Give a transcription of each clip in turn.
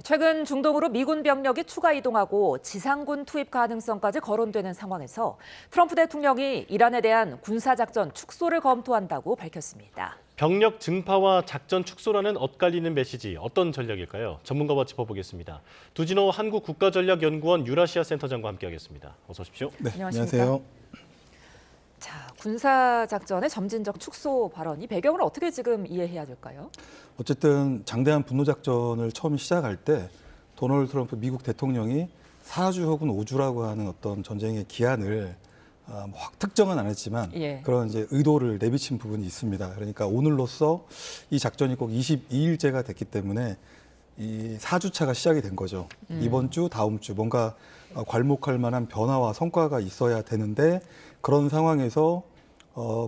최근 중동으로 미군 병력이 추가 이동하고 지상군 투입 가능성까지 거론되는 상황에서 트럼프 대통령이 이란에 대한 군사작전 축소를 검토한다고 밝혔습니다. 병력 증파와 작전 축소라는 엇갈리는 메시지, 어떤 전략일까요? 전문가와 짚어보겠습니다. 두진호 한국국가전략연구원 유라시아 센터장과 함께하겠습니다. 어서 오십시오. 네, 안녕하십니까? 안녕하세요. 자, 군사작전의 점진적 축소 발언, 이 배경을 어떻게 지금 이해해야 될까요? 어쨌든 장대한 분노작전을 처음 시작할 때 도널드 트럼프 미국 대통령이 4주 혹은 5주라고 하는 어떤 전쟁의 기한을 확 특정은 안 했지만 그런 이제 의도를 내비친 부분이 있습니다. 그러니까 오늘로써 이 작전이 꼭 22일째가 됐기 때문에 이 4주차가 시작이 된 거죠. 이번 주, 다음 주 뭔가 괄목할 만한 변화와 성과가 있어야 되는데 그런 상황에서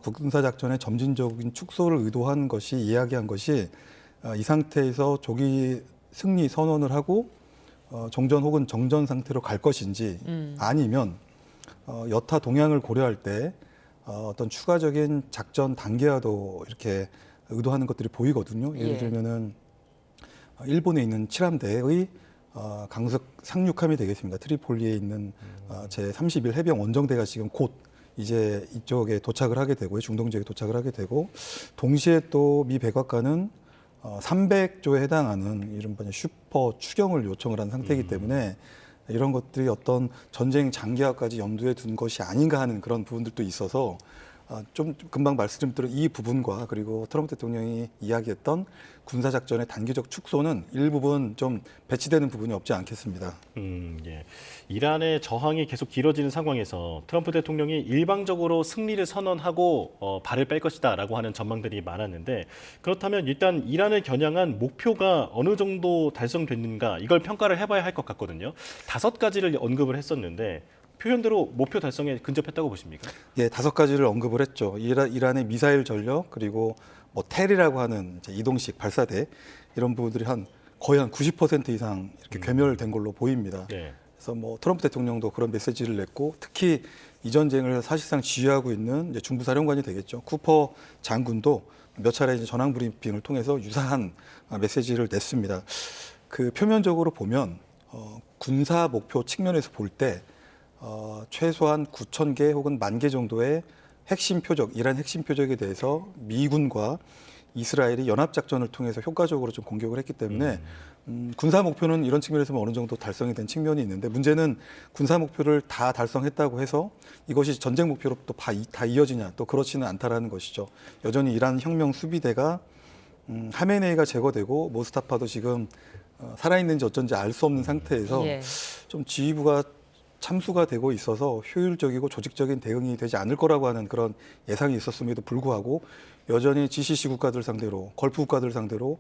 군사작전의 점진적인 축소를 의도한 것이 이야기한 것이 이 상태에서 조기 승리 선언을 하고 종전 혹은 정전 상태로 갈 것인지 아니면 여타 동향을 고려할 때 어떤 추가적인 작전 단계화도 이렇게 의도하는 것들이 보이거든요. 예를 들면은 일본에 있는 칠함대의 강습 상륙함이 되겠습니다. 트리폴리에 있는 제31 해병 원정대가 지금 곧 이제 이쪽에 도착을 하게 되고요. 중동 지역에 도착을 하게 되고 동시에 또 미 백악관은 300조에 해당하는 이른바 슈퍼 추경을 요청을 한 상태이기 때문에 이런 것들이 어떤 전쟁 장기화까지 염두에 둔 것이 아닌가 하는 그런 부분들도 있어서 좀 금방 말씀드린 대로 이 부분과 그리고 트럼프 대통령이 이야기했던 군사작전의 단기적 축소는 일부분 좀 배치되는 부분이 없지 않겠습니다. 예. 이란의 저항이 계속 길어지는 상황에서 트럼프 대통령이 일방적으로 승리를 선언하고 발을 뺄 것이다라고 하는 전망들이 많았는데 그렇다면 일단 이란을 겨냥한 목표가 어느 정도 달성됐는가 이걸 평가를 해봐야 할 것 같거든요. 5가지를 언급을 했었는데 표현대로 목표 달성에 근접했다고 보십니까? 예, 5가지를 언급을 했죠. 이란의 미사일 전력 그리고 뭐 텔이라고 하는 이제 이동식 발사대 이런 부분들이 거의 한 90% 이상 이렇게 괴멸된 걸로 보입니다. 네. 그래서 뭐 트럼프 대통령도 그런 메시지를 냈고 특히 이 전쟁을 사실상 지휘하고 있는 이제 중부사령관이 되겠죠. 쿠퍼 장군도 몇 차례 이제 전황 브리핑을 통해서 유사한 메시지를 냈습니다. 그 표면적으로 보면 군사 목표 측면에서 볼 때 최소한 9,000개 혹은 10,000개 정도의 핵심 표적, 이란 핵심 표적에 대해서 미군과 이스라엘이 연합작전을 통해서 효과적으로 좀 공격을 했기 때문에 군사 목표는 이런 측면에서 어느 정도 달성이 된 측면이 있는데 문제는 군사 목표를 다 달성했다고 해서 이것이 전쟁 목표로 또 다 이어지냐 또 그렇지는 않다라는 것이죠. 여전히 이란 혁명 수비대가 하메네이가 제거되고 모스타파도 지금 살아있는지 어쩐지 알 수 없는 상태에서 좀 지휘부가 참수가 되고 있어서 효율적이고 조직적인 대응이 되지 않을 거라고 하는 그런 예상이 있었음에도 불구하고 여전히 GCC 국가들 상대로 걸프 국가들 상대로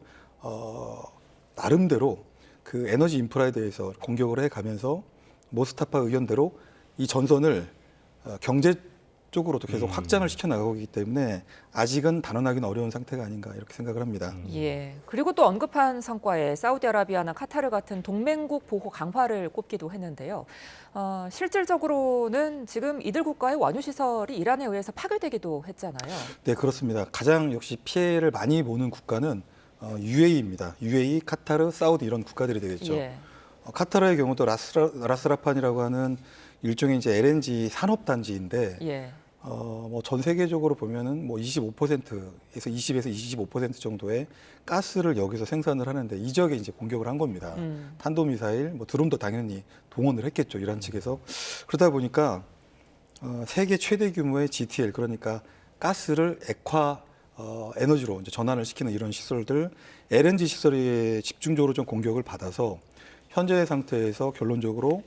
나름대로 그 에너지 인프라에 대해서 공격을 해가면서 모스타파 의견대로 이 전선을 경제 쪽으로도 계속 확장을 시켜 나가고 있기 때문에 아직은 단언하기는 어려운 상태가 아닌가 이렇게 생각을 합니다. 예. 그리고 또 언급한 성과에 사우디아라비아나 카타르 같은 동맹국 보호 강화를 꼽기도 했는데요. 실질적으로는 지금 이들 국가의 원유 시설이 이란에 의해서 파괴되기도 했잖아요. 네, 그렇습니다. 가장 역시 피해를 많이 보는 국가는 UAE입니다. UAE, 카타르, 사우디 이런 국가들이 되겠죠. 카타르의 경우도 라스라판이라고 하는 일종의 이제 LNG 산업 단지인데 뭐 전 세계적으로 보면은 뭐 25%에서 20에서 25% 정도의 가스를 여기서 생산을 하는데 이 지역에 이제 공격을 한 겁니다. 탄도미사일, 뭐 드론도 당연히 동원을 했겠죠. 이란 측에서. 그러다 보니까 세계 최대 규모의 GTL 그러니까 가스를 액화 에너지로 이제 전환을 시키는 이런 시설들 LNG 시설에 집중적으로 좀 공격을 받아서 현재 상태에서 결론적으로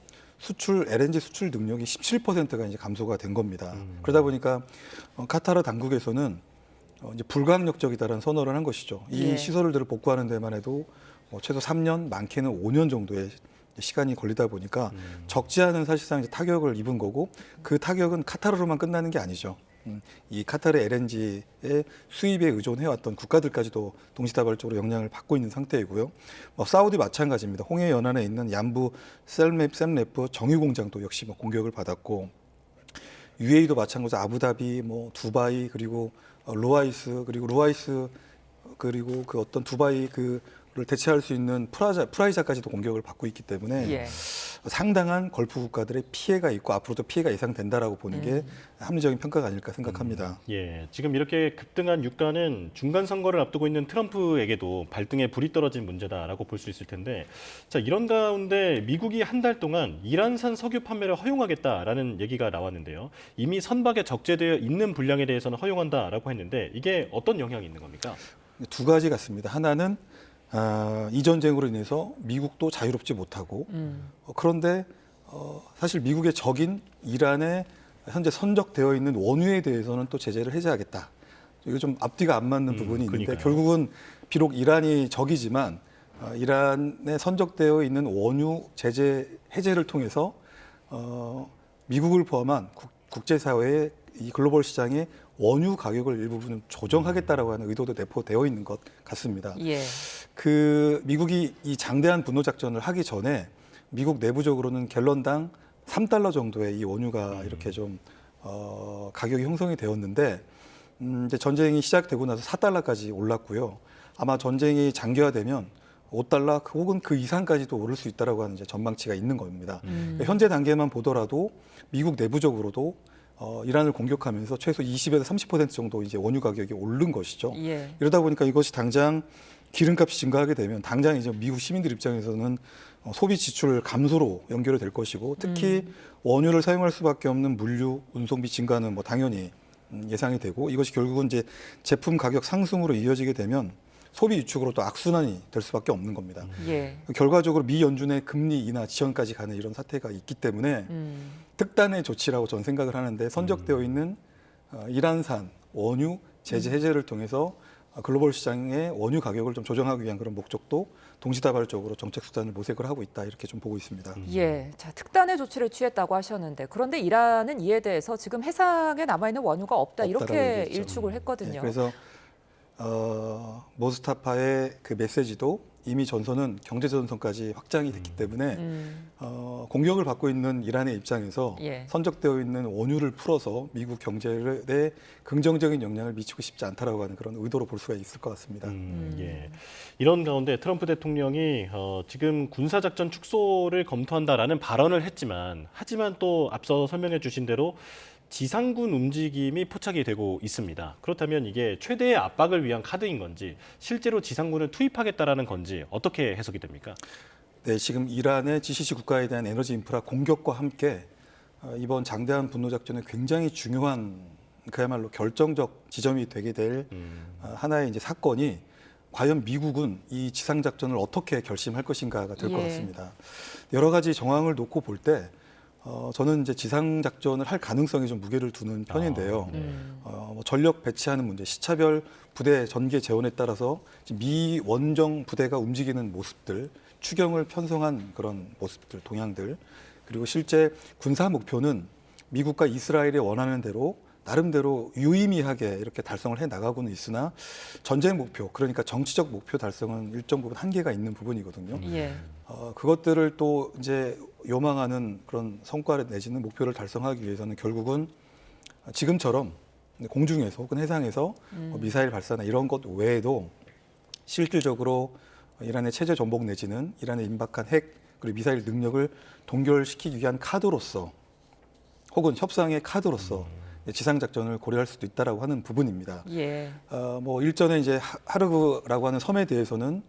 LNG 수출 능력이 17%가 이제 감소가 된 겁니다. 그러다 보니까 카타르 당국에서는 이제 불가항력적이다라는 선언을 한 것이죠. 이 시설들을 복구하는 데만 해도 최소 3년, 많게는 5년 정도의 시간이 걸리다 보니까 적지 않은 사실상 이제 타격을 입은 거고 그 타격은 카타르로만 끝나는 게 아니죠. 이 카타르 LNG의 수입에 의존해왔던 국가들까지도 동시다발적으로 영향을 받고 있는 상태이고요. 사우디 마찬가지입니다. 홍해 연안에 있는 얀부 샘레프 정유공장도 역시 공격을 받았고 UAE도 마찬가지로 아부다비, 두바이 그리고 루아이스 그리고 그 어떤 두바이 그 대체할 수 있는 프라이자까지도 공격을 받고 있기 때문에 예. 상당한 걸프 국가들의 피해가 있고 앞으로도 피해가 예상된다라고 보는 게 합리적인 평가가 아닐까 생각합니다. 예, 지금 이렇게 급등한 유가는 중간 선거를 앞두고 있는 트럼프에게도 발등에 불이 떨어진 문제다라고 볼 수 있을 텐데, 자, 이런 가운데 미국이 한 달 동안 이란산 석유 판매를 허용하겠다라는 얘기가 나왔는데요. 이미 선박에 적재되어 있는 분량에 대해서는 허용한다라고 했는데 이게 어떤 영향이 있는 겁니까? 두 가지 같습니다. 하나는 이 전쟁으로 인해서 미국도 자유롭지 못하고 그런데 사실 미국의 적인 이란에 현재 선적되어 있는 원유에 대해서는 또 제재를 해제하겠다. 이거 좀 앞뒤가 안 맞는 부분이 있는데 그러니까요. 결국은 비록 이란이 적이지만 이란에 선적되어 있는 원유 제재 해제를 통해서 미국을 포함한 국제사회의 이 글로벌 시장의 원유 가격을 일부분 조정하겠다라고 하는 의도도 내포되어 있는 것 같습니다. 예. 미국이 이 장대한 분노 작전을 하기 전에 미국 내부적으로는 갤런당 3달러 정도의 이 원유가 이렇게 좀 가격이 형성이 되었는데 이제 전쟁이 시작되고 나서 4달러까지 올랐고요. 아마 전쟁이 장기화되면 5달러 혹은 그 이상까지도 오를 수 있다라고 하는 이제 전망치가 있는 겁니다. 현재 단계만 보더라도 미국 내부적으로도 이란을 공격하면서 최소 20에서 30% 정도 이제 원유 가격이 오른 것이죠. 예. 이러다 보니까 이것이 당장 기름값이 증가하게 되면 당장 이제 미국 시민들 입장에서는 소비 지출 감소로 연결이 될 것이고 특히 원유를 사용할 수밖에 없는 물류, 운송비 증가는 뭐 당연히 예상이 되고 이것이 결국은 이제 제품 가격 상승으로 이어지게 되면 소비 위축으로 또 악순환이 될 수밖에 없는 겁니다. 예. 결과적으로 미 연준의 금리 인하 지연까지 가는 이런 사태가 있기 때문에 특단의 조치라고 저는 생각을 하는데 선적되어 있는 이란산 원유 제재 해제를 통해서 글로벌 시장의 원유 가격을 좀 조정하기 위한 그런 목적도 동시다발적으로 정책 수단을 모색을 하고 있다 이렇게 좀 보고 있습니다. 예, 자 특단의 조치를 취했다고 하셨는데 그런데 이란은 이에 대해서 지금 해상에 남아 있는 원유가 없다 이렇게 얘기했죠. 일축을 했거든요. 네, 그래서 모스타파의 그 메시지도 이미 전선은 경제전선까지 확장이 됐기 때문에 공격을 받고 있는 이란의 입장에서 예. 선적되어 있는 원유를 풀어서 미국 경제에 긍정적인 영향을 미치고 싶지 않다라고 하는 그런 의도로 볼 수가 있을 것 같습니다. 예. 이런 가운데 트럼프 대통령이 지금 군사작전 축소를 검토한다라는 발언을 하지만 또 앞서 설명해 주신 대로 지상군 움직임이 포착이 되고 있습니다. 그렇다면 이게 최대의 압박을 위한 카드인 건지 실제로 지상군을 투입하겠다라는 건지 어떻게 해석이 됩니까? 네, 지금 이란의 GCC 국가에 대한 에너지 인프라 공격과 함께 이번 장대한 분노 작전의 굉장히 중요한 그야말로 결정적 지점이 되게 될 하나의 이제 사건이 과연 미국은 이 지상 작전을 어떻게 결심할 것인가가 될 것 예. 같습니다. 여러 가지 정황을 놓고 볼 때 저는 이제 지상 작전을 할 가능성에 좀 무게를 두는 편인데요. 뭐 전력 배치하는 문제, 시차별 부대 전개 재원에 따라서 미 원정 부대가 움직이는 모습들, 추경을 편성한 그런 모습들, 동향들, 그리고 실제 군사 목표는 미국과 이스라엘이 원하는 대로 나름대로 유의미하게 이렇게 달성을 해 나가고는 있으나 전쟁 목표, 그러니까 정치적 목표 달성은 일정 부분 한계가 있는 부분이거든요. 예. 그것들을 또 이제 요망하는 그런 성과를 내지는 목표를 달성하기 위해서는 결국은 지금처럼 공중에서 혹은 해상에서 미사일 발사나 이런 것 외에도 실질적으로 이란의 체제 전복 내지는 이란의 임박한 핵 그리고 미사일 능력을 동결시키기 위한 카드로서 혹은 협상의 카드로서 지상 작전을 고려할 수도 있다라고 하는 부분입니다. 예. 뭐 일전에 이제 하르그라고 하는 섬에 대해서는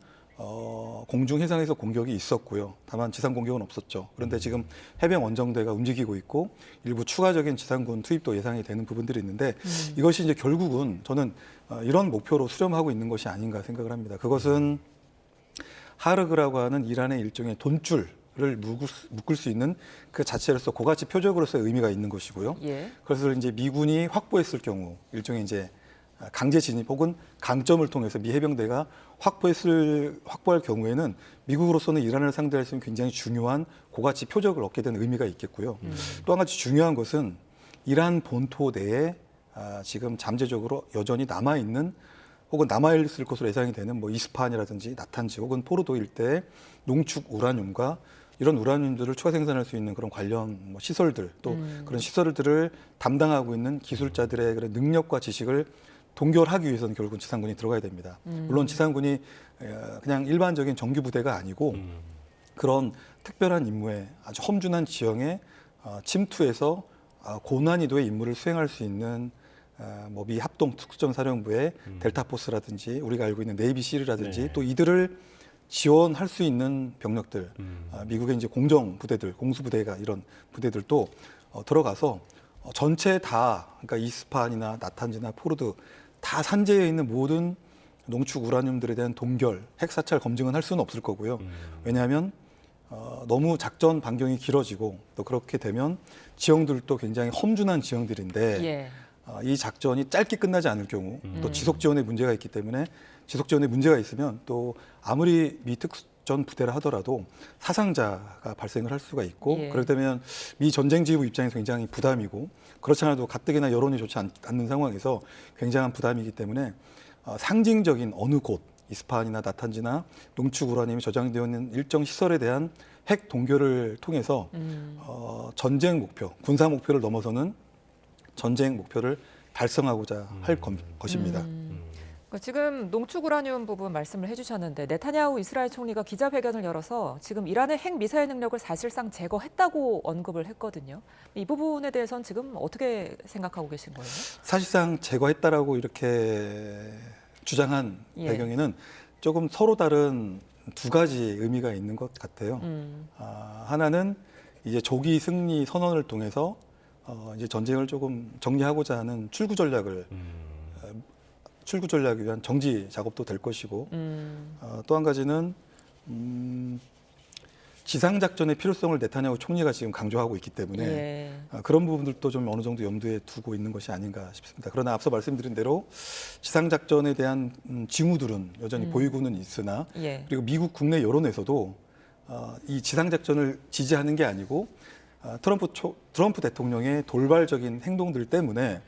공중 해상에서 공격이 있었고요. 다만 지상 공격은 없었죠. 그런데 지금 해병 원정대가 움직이고 있고 일부 추가적인 지상군 투입도 예상이 되는 부분들이 있는데 이것이 이제 결국은 저는 이런 목표로 수렴하고 있는 것이 아닌가 생각을 합니다. 그것은 하르그라고 하는 이란의 일종의 돈줄을 묶을 수 있는 그 자체로서 고가치 표적으로서의 의미가 있는 것이고요. 예. 그래서 이제 미군이 확보했을 경우 일종의 이제 강제 진입 혹은 강점을 통해서 미 해병대가 확보할 경우에는 미국으로서는 이란을 상대할 수 있는 굉장히 중요한 고가치 표적을 얻게 된 의미가 있겠고요. 또 한 가지 중요한 것은 이란 본토 내에 지금 잠재적으로 여전히 남아있는 혹은 남아있을 것으로 예상이 되는 뭐 이스파한이라든지 나탄지 혹은 포르도 일대의 농축 우라늄과 이런 우라늄들을 추가 생산할 수 있는 그런 관련 뭐 시설들 또 그런 시설들을 담당하고 있는 기술자들의 그런 능력과 지식을 동결하기 위해서는 결국은 지상군이 들어가야 됩니다. 물론 지상군이 그냥 일반적인 정규 부대가 아니고 그런 특별한 임무에 아주 험준한 지형에 침투해서 고난이도의 임무를 수행할 수 있는 뭐 미 합동 특수전 사령부의 델타포스라든지 우리가 알고 있는 네이비실이라든지 네. 또 이들을 지원할 수 있는 병력들, 미국의 이제 공정 부대들, 공수 부대가 이런 부대들도 들어가서 전체 다 그러니까 이스파한이나 나탄즈나 포르드 다 산재해 있는 모든 농축 우라늄들에 대한 동결, 핵 사찰 검증은 할 수는 없을 거고요. 왜냐하면 너무 작전 반경이 길어지고 또 그렇게 되면 지형들도 굉장히 험준한 지형들인데 예. 이 작전이 짧게 끝나지 않을 경우 또 지속 지원에 문제가 있기 때문에 지속 지원에 문제가 있으면 또 아무리 미 특수전 부대라 하더라도 사상자가 발생을 할 수가 있고 예. 그렇기 때문에 미 전쟁 지휘부 입장에서 굉장히 부담이고 그렇지 않아도 가뜩이나 여론이 좋지 않는 상황에서 굉장한 부담이기 때문에 상징적인 어느 곳 이스파한이나 나탄즈나 농축 우라늄이 저장되어 있는 일정 시설에 대한 핵 동결을 통해서 전쟁 목표, 군사 목표를 넘어서는 전쟁 목표를 달성하고자 할 것입니다. 그러니까 지금 농축 우라늄 부분 말씀을 해주셨는데 네타냐후 이스라엘 총리가 기자회견을 열어서 지금 이란의 핵 미사일 능력을 사실상 제거했다고 언급을 했거든요. 이 부분에 대해서는 지금 어떻게 생각하고 계신 거예요? 사실상 제거했다라고 이렇게 주장한 예. 배경에는 조금 서로 다른 두 가지 의미가 있는 것 같아요. 하나는 이제 조기 승리 선언을 통해서 이제 전쟁을 조금 정리하고자 하는 출구 전략을 출구 전략을 위한 정지 작업도 될 것이고 또 한 가지는 지상 작전의 필요성을 네타냐후 총리가 지금 강조하고 있기 때문에 예. 그런 부분들도 좀 어느 정도 염두에 두고 있는 것이 아닌가 싶습니다. 그러나 앞서 말씀드린 대로 지상 작전에 대한 징후들은 여전히 보이고는 있으나 예. 그리고 미국 국내 여론에서도 이 지상 작전을 지지하는 게 아니고 트럼프 대통령의 돌발적인 행동들 때문에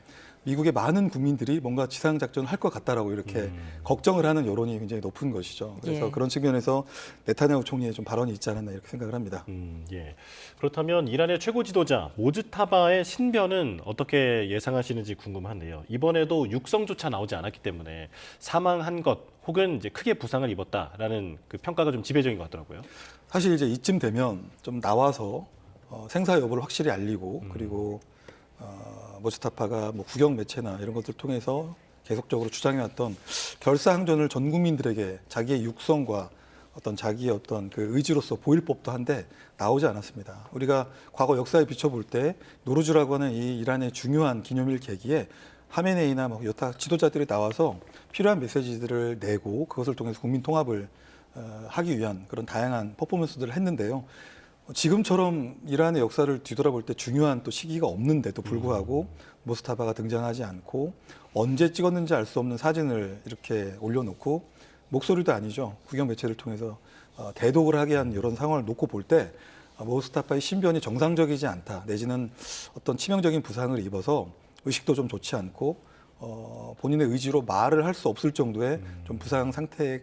미국의 많은 국민들이 뭔가 지상 작전을 할 것 같다라고 이렇게 걱정을 하는 여론이 굉장히 높은 것이죠. 그래서 예. 그런 측면에서 네타냐후 총리의 좀 발언이 있지 않았나 이렇게 생각을 합니다. 예. 그렇다면 이란의 최고 지도자 모즈타바의 신변은 어떻게 예상하시는지 궁금한데요. 이번에도 육성조차 나오지 않았기 때문에 사망한 것 혹은 이제 크게 부상을 입었다라는 그 평가가 좀 지배적인 것 같더라고요. 사실 이제 이쯤 되면 좀 나와서 생사 여부를 확실히 알리고 그리고 모스타파가 뭐 국영 매체나 이런 것들 통해서 계속적으로 주장해왔던 결사항전을 전 국민들에게 자기의 육성과 어떤 자기의 어떤 그 의지로서 보일 법도 한데 나오지 않았습니다. 우리가 과거 역사에 비춰볼 때 노루즈라고 하는 이 이란의 중요한 기념일 계기에 하메네이나 뭐 여타 지도자들이 나와서 필요한 메시지들을 내고 그것을 통해서 국민 통합을 하기 위한 그런 다양한 퍼포먼스들을 했는데요. 지금처럼 이란의 역사를 뒤돌아볼 때 중요한 또 시기가 없는데도 불구하고 모스타바가 등장하지 않고 언제 찍었는지 알 수 없는 사진을 이렇게 올려놓고 목소리도 아니죠. 국영 매체를 통해서 대독을 하게 한 이런 상황을 놓고 볼 때 모스타파의 신변이 정상적이지 않다. 내지는 어떤 치명적인 부상을 입어서 의식도 좀 좋지 않고 본인의 의지로 말을 할 수 없을 정도의 좀 부상 상태에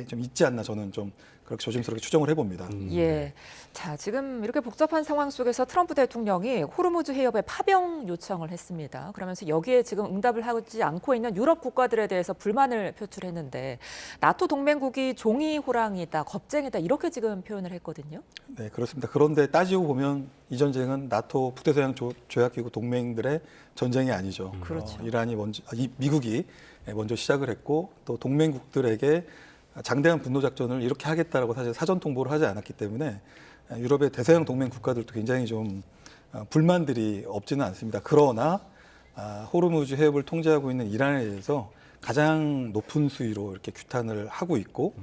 좀 있지 않나 저는 좀 그렇게 조심스럽게 추정을 해봅니다. 예. 자, 지금 이렇게 복잡한 상황 속에서 트럼프 대통령이 호르무즈 해협에 파병 요청을 했습니다. 그러면서 여기에 지금 응답을 하지 않고 있는 유럽 국가들에 대해서 불만을 표출했는데 나토 동맹국이 종이 호랑이다, 겁쟁이다 이렇게 지금 표현을 했거든요. 네, 그렇습니다. 그런데 따지고 보면 이 전쟁은 나토 북대서양 조약기구 동맹들의 전쟁이 아니죠. 그렇죠. 이란이 먼저, 미국이 먼저 시작을 했고 또 동맹국들에게 장대한 분노 작전을 이렇게 하겠다라고 사실 사전 통보를 하지 않았기 때문에 유럽의 대서양 동맹 국가들도 굉장히 좀 불만들이 없지는 않습니다. 그러나 호르무즈 해협을 통제하고 있는 이란에 대해서 가장 높은 수위로 이렇게 규탄을 하고 있고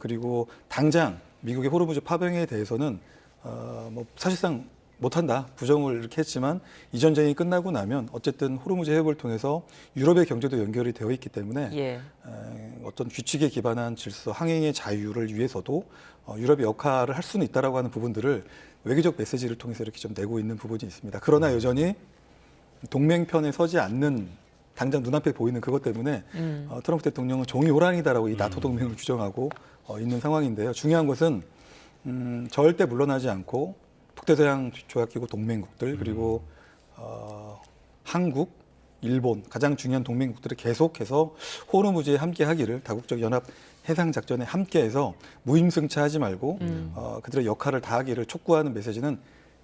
그리고 당장 미국의 호르무즈 파병에 대해서는 뭐 사실상 못한다 부정을 이렇게 했지만 이 전쟁이 끝나고 나면 어쨌든 호르무즈 해협을 통해서 유럽의 경제도 연결이 되어 있기 때문에 예. 어떤 규칙에 기반한 질서, 항행의 자유를 위해서도 유럽의 역할을 할 수는 있다라고 하는 부분들을 외교적 메시지를 통해서 이렇게 좀 내고 있는 부분이 있습니다. 그러나 여전히 동맹편에 서지 않는 당장 눈앞에 보이는 그것 때문에 트럼프 대통령은 종이 호랑이다라고 이 나토 동맹을 규정하고 있는 상황인데요. 중요한 것은 절대 물러나지 않고 북대서양 조약기구 동맹국들 그리고 한국 일본 가장 중요한 동맹국들이 계속해서 호르무즈에 함께하기를 다국적 연합 해상 작전에 함께해서 무임승차하지 말고 그들의 역할을 다하기를 촉구하는 메시지는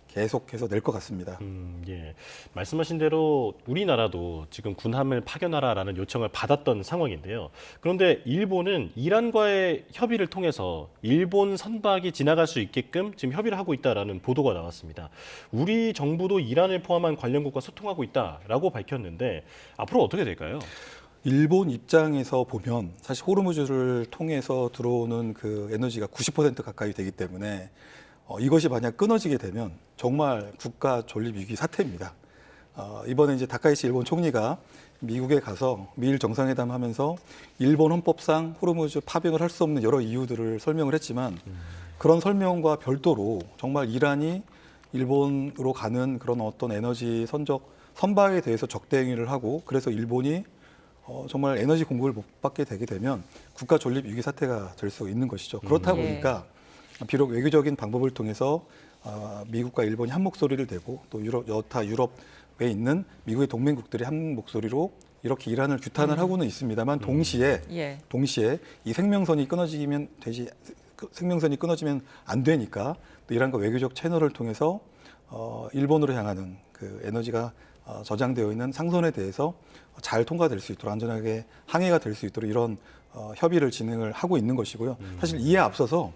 계속해서 낼 것 같습니다. 예. 말씀하신 대로 우리나라도 지금 군함을 파견하라라는 요청을 받았던 상황인데요. 그런데 일본은 이란과의 협의를 통해서 일본 선박이 지나갈 수 있게끔 지금 협의를 하고 있다라는 보도가 나왔습니다. 우리 정부도 이란을 포함한 관련국과 소통하고 있다라고 밝혔는데 앞으로 어떻게 될까요? 일본 입장에서 보면 사실 호르무즈를 통해서 들어오는 그 에너지가 90% 가까이 되기 때문에 이것이 만약 끊어지게 되면 정말 국가 존립 위기 사태입니다. 이번에 이제 다카이치 일본 총리가 미국에 가서 미일 정상회담 하면서 일본 헌법상 호르무즈 파병을 할 수 없는 여러 이유들을 설명을 했지만 그런 설명과 별도로 정말 이란이 일본으로 가는 그런 어떤 에너지 선박에 대해서 적대 행위를 하고 그래서 일본이 정말 에너지 공급을 못 받게 되게 되면 국가 존립 위기 사태가 될 수 있는 것이죠. 그렇다 보니까 비록 외교적인 방법을 통해서 미국과 일본이 한 목소리를 내고 또 여타 유럽에 있는 미국의 동맹국들이 한 목소리로 이렇게 이란을 규탄을 하고는 있습니다만 동시에 이 생명선이 끊어지면 안 되니까 또 이란과 외교적 채널을 통해서 일본으로 향하는 그 에너지가 저장되어 있는 상선에 대해서 잘 통과될 수 있도록 안전하게 항해가 될 수 있도록 이런 협의를 진행을 하고 있는 것이고요. 사실 이에 앞서서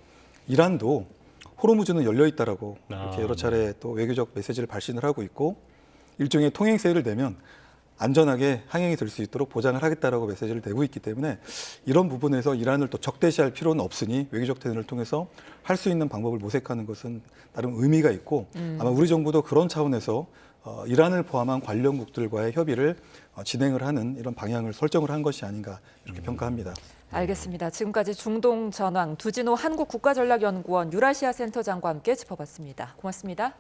이란도 호르무즈는 열려 있다라고 이렇게 여러 차례 또 외교적 메시지를 발신을 하고 있고 일종의 통행세를 내면 안전하게 항행이 될 수 있도록 보장을 하겠다라고 메시지를 내고 있기 때문에 이런 부분에서 이란을 또 적대시할 필요는 없으니 외교적 대응을 통해서 할 수 있는 방법을 모색하는 것은 나름 의미가 있고 아마 우리 정부도 그런 차원에서 이란을 포함한 관련국들과의 협의를 진행을 하는 이런 방향을 설정을 한 것이 아닌가 이렇게 평가합니다. 알겠습니다. 지금까지 중동 전황 두진호 한국국가전략연구원 유라시아 센터장과 함께 짚어봤습니다. 고맙습니다.